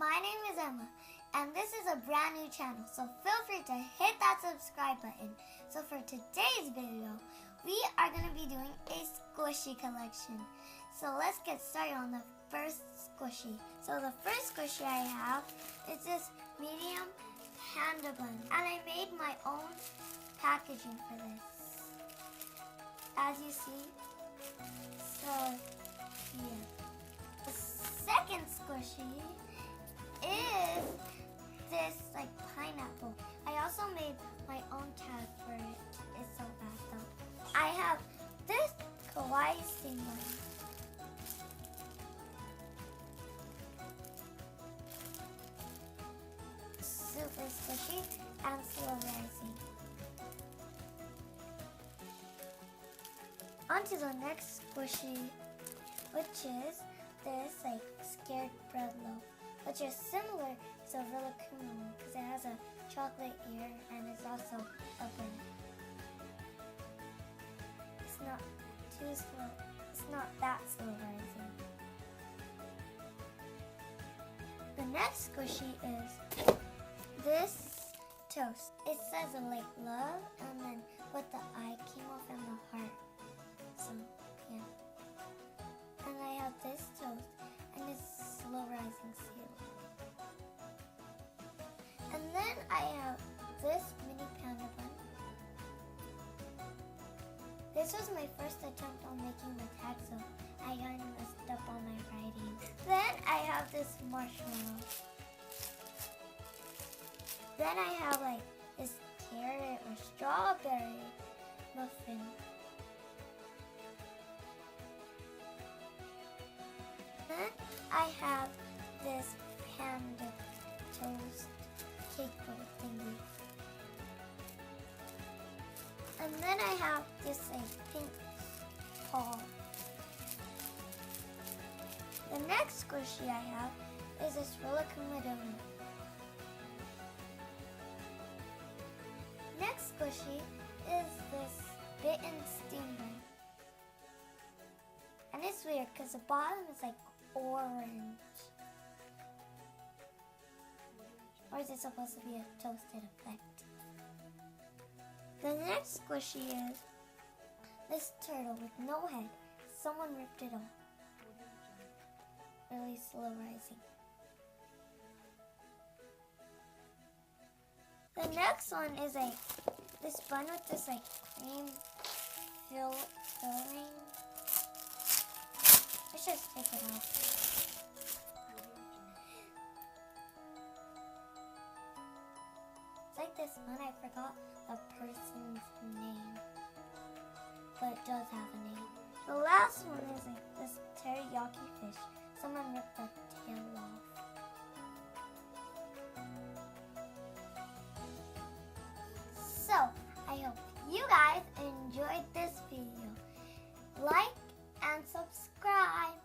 My name is Emma, and this is a brand new channel, so feel free to hit that subscribe button. So for today's video, we are going to be doing a squishy collection. So let's get started on the first squishy. So the first squishy I have is this medium panda bun, and I made my own packaging for this, as you see. So here. The second squishy is this like pineapple. I also made my own tag for it. It's so bad though. I have this kawaii symbol. Super squishy and slow rising. On to the next squishy, which is this like scared bread loaf, which is similar to Rilakkuma because it has a chocolate ear and it's also open. It's not too slow. It's not that slow rising. The next squishy is this toast. It says like love and then with the eye came off and the heart. So yeah. And I have this toast and it's slow rising seal. And then I have this mini panda bun. This was my first attempt on making the tag, so I kind of messed up on my writing. Then I have this marshmallow. Then I have like this carrot or strawberry muffin. Then I have this panda toast cake roll thingy. And then I have this like pink paw. The next squishy I have is this Rilakkuma donut. Next squishy is this bitten stingray. And it's weird because the bottom is like orange. Or is it supposed to be a toasted effect? The next squishy is this turtle with no head. Someone ripped it off. Really slow rising. The next one is this bun with this like cream filling. I should take it off. It's like this one, I forgot the person's name, but it does have a name. The last one is like this teriyaki fish. Someone ripped the tail off. So, I hope you guys enjoyed this video. Like and subscribe.